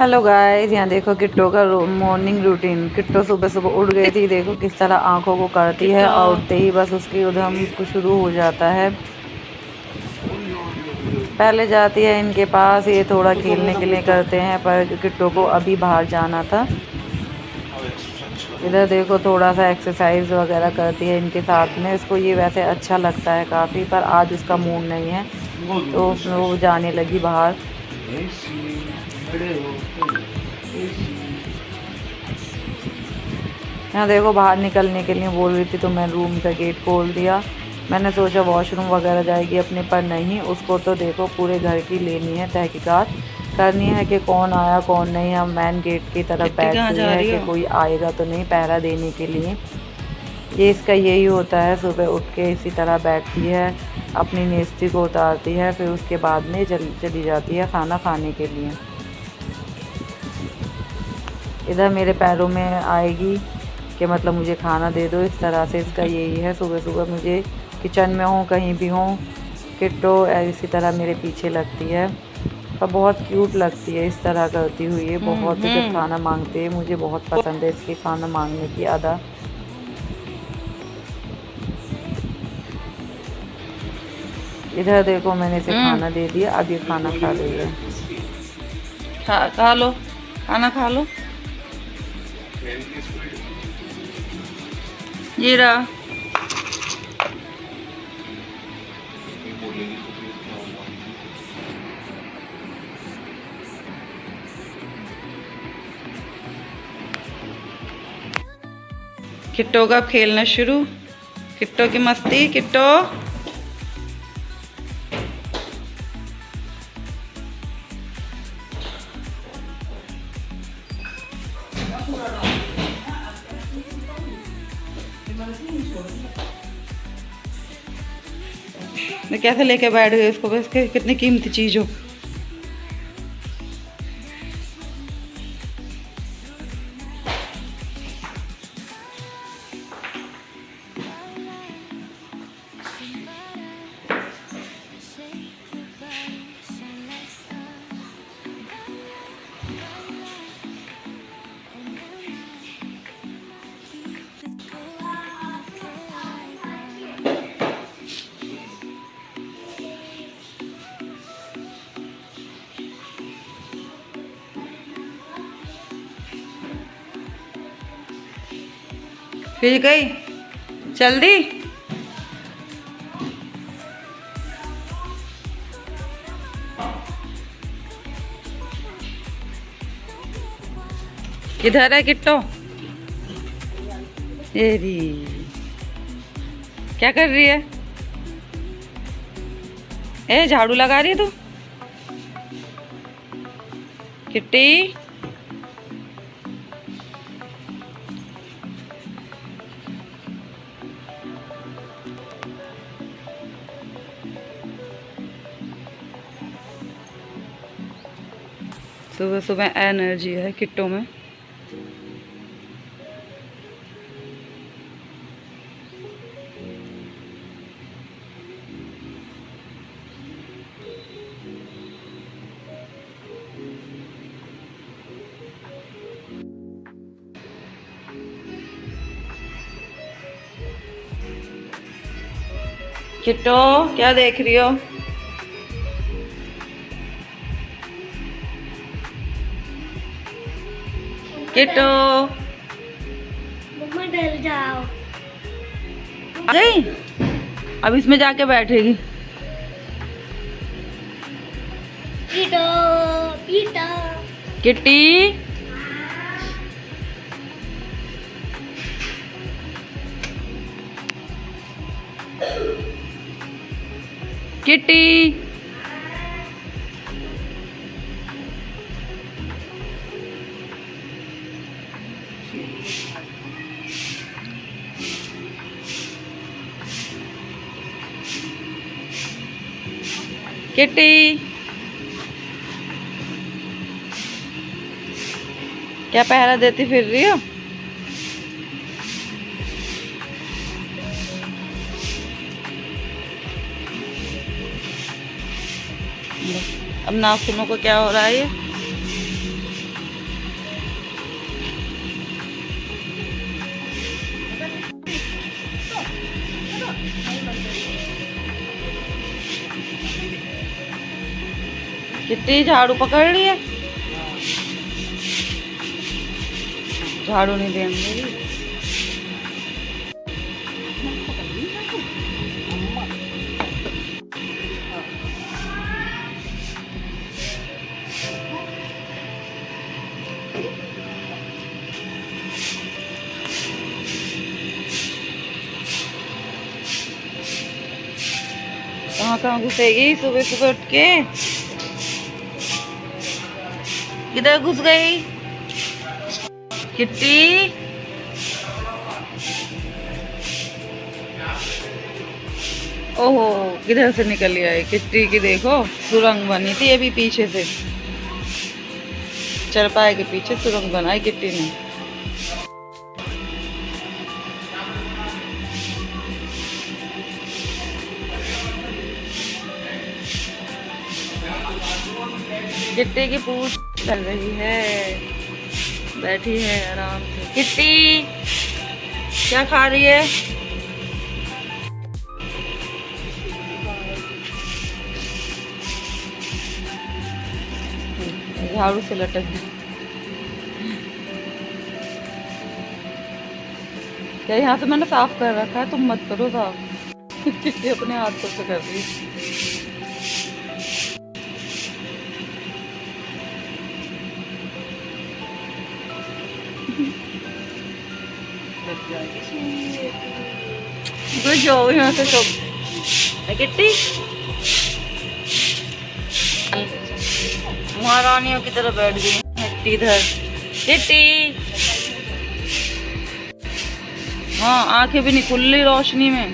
Hello guys, यहाँ देखो किट्टो का मॉर्निंग रूटीन। किट्टो सुबह सुबह उठ गई थी, देखो किस तरह आंखों को करती है किट्टो। और उठते ही बस उसकी उधम शुरू हो जाता है। पहले जाती है इनके पास, ये थोड़ा खेलने के लिए करते हैं, पर किट्टो को अभी बाहर जाना था। इधर देखो थोड़ा सा एक्सरसाइज वगैरह करती है इनके साथ में, इसको ये वैसे अच्छा लगता है काफ़ी, पर आज उसका मूड नहीं है तो वो जाने लगी बाहर। यहाँ देखो बाहर निकलने के लिए बोल रही थी तो मैं रूम का गेट खोल दिया। मैंने सोचा वॉशरूम वगैरह जाएगी अपने, पर नहीं, उसको तो देखो पूरे घर की लेनी है, तहकीकात करनी है कि कौन आया कौन नहीं। हम मेन गेट की तरफ किट्टी बैठ कहाँ गई जा है रही कि हो? कोई आएगा तो नहीं पहरा देने के लिए। ये इसका यही होता है, सुबह उठ के इसी तरह बैठती है, अपनी नेस्ती को उतारती है, फिर उसके बाद में चली जाती है खाना खाने के लिए। इधर मेरे पैरों में आएगी कि मतलब मुझे खाना दे दो, इस तरह से इसका यही है। सुबह सुबह मुझे किचन में हूँ कहीं भी हूँ, किट्टो इसी तरह मेरे पीछे लगती है, पर बहुत क्यूट लगती है इस तरह करती हुई है। बहुत जब हम्म। खाना मांगते हैं, मुझे बहुत पसंद है इसकी खाना मांगने की अदा। इधर देखो मैंने इसे खाना दे दिया, अब ये खाना खा रही है। खा लो, खाना खा लो। ये रहा। किट्टो का खेलना शुरू। किट्टो की मस्ती। किट्टो कैसे लेके बैठ गए इसको, बस के कितनी कीमती चीज हो। फिर गई, चल दी। किधर है किट्टो? येरी क्या कर रही है? ए झाड़ू लगा रही है तू? किट्टी सुबह सुबह एनर्जी है किट्टो में। किट्टो क्या देख रही हो? किट्टो मम्मा डर जाओ। आ गई, अब इसमें जाके बैठेगी। पीटो पीटो। किट्टी किट्टी किट्टी क्या पहरा देती फिर रही हो? अब नाखूनों को क्या हो रहा है ये? किट्टी झाड़ू पकड़ लिया, झाड़ू नहीं देंगे। कहाँ कहाँ घुसेगी सुबह सुबह उठ के? किधर घुस गई किट्टी? ओहो, किधर से निकल आई किट्टी की? देखो सुरंग बनी थी अभी पीछे से, चरपाए के पीछे सुरंग बनाई किट्टी ने। किट्टी की पूछ चल रही है, बैठी है आराम से। किट्टी क्या खा रही है? झाड़ू से लटक गई। क्या यहाँ से मैंने साफ कर रखा है, तुम मत करो साफ। किट्टी अपने हाथ से कर रही है। गुड जॉब यहाँ से सब। किट्टी महारानियों की तरह बैठ गई इधर। किट्टी हाँ, आंखें भी नहीं खुली रोशनी में।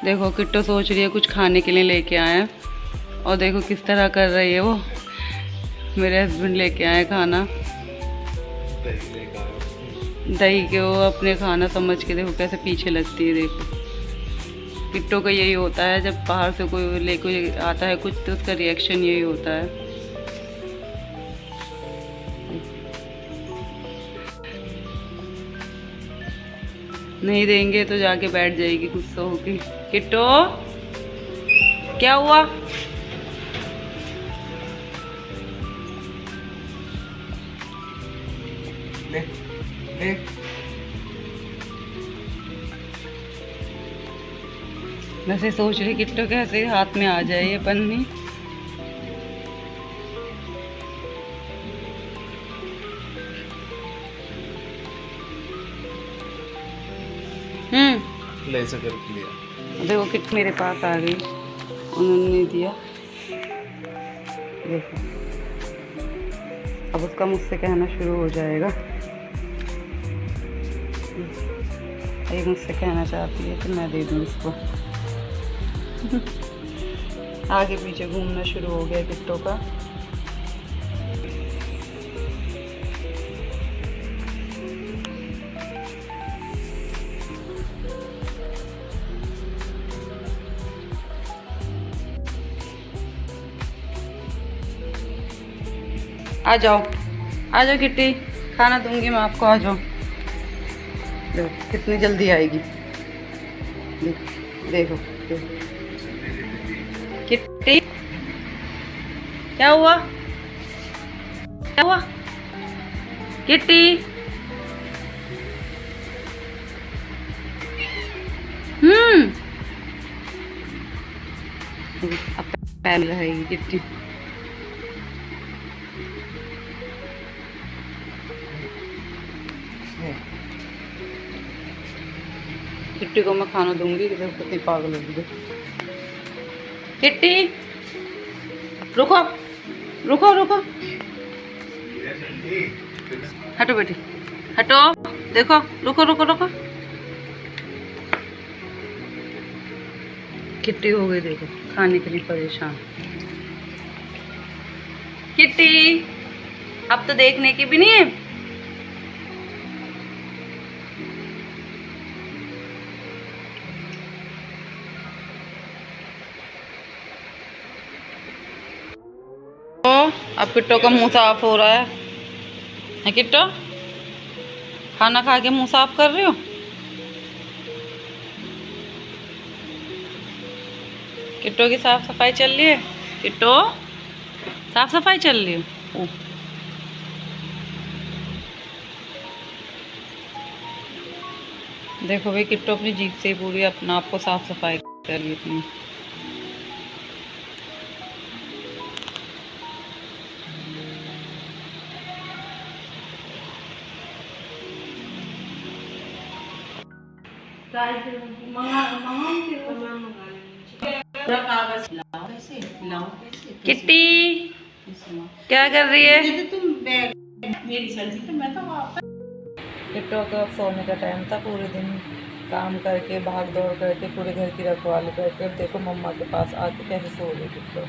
देखो किट्टू सोच रही है कुछ खाने के लिए लेके आए, और देखो किस तरह कर रही है वो। मेरे हस्बैंड लेके आए खाना, दही के वो अपने खाना समझ के। देखो कैसे पीछे लगती है। देखो किट्टू का यही होता है, जब बाहर से कोई लेके आता है कुछ तो उसका रिएक्शन यही होता है। नहीं देंगे तो जाके बैठ जाएगी गुस्सा होगी। किट्टू क्या हुआ? ले, ले। वैसे सोच रही किट्टू कैसे हाथ में आ जाए ये पन्नी। ले ऐसा करके लिया। देखो किट मेरे पास आ गई, उन्होंने नहीं दिया। देखो अब उसका मुझसे कहना शुरू हो जाएगा। ये मुझसे कहना चाहती है तो मैं दे दूँ इसको। आगे पीछे घूमना शुरू हो गया किट्टू का। आ जाओ किट्टी, खाना दूंगी मैं आपको, आ जाओ। देखो कितनी जल्दी आएगी। देखो किट्टी क्या हुआ? क्या हुआ किट्टी? अब पैर रहेगी किट्टी। किट्टी को मैं खाना दूंगी। देखो कितनी पागल होगी। किट्टी रुको रुको रुको, हटो बेटी हटो। देखो रुको रुको रुको। किट्टी हो गई देखो खाने के लिए परेशान। किट्टी अब तो देखने की भी नहीं है। अब किट्टू का मुंह साफ हो रहा है किट्टू? खाना खा के मुंह साफ कर रहे हो? किट्टो की साफ सफाई चल रही है। किट्टो साफ सफाई चल रही है। देखो भाई, किट्टो अपनी जीभ से पूरी अपना आप को साफ सफाई कर रही है अपनी। किट्टी क्या कर रही है? किट्टो का अब सोने का टाइम था। पूरे दिन काम करके भाग दौड़ करके पूरे घर की रखवाली करके अब देखो मम्मा के पास आके कैसे सो रही किट्टो।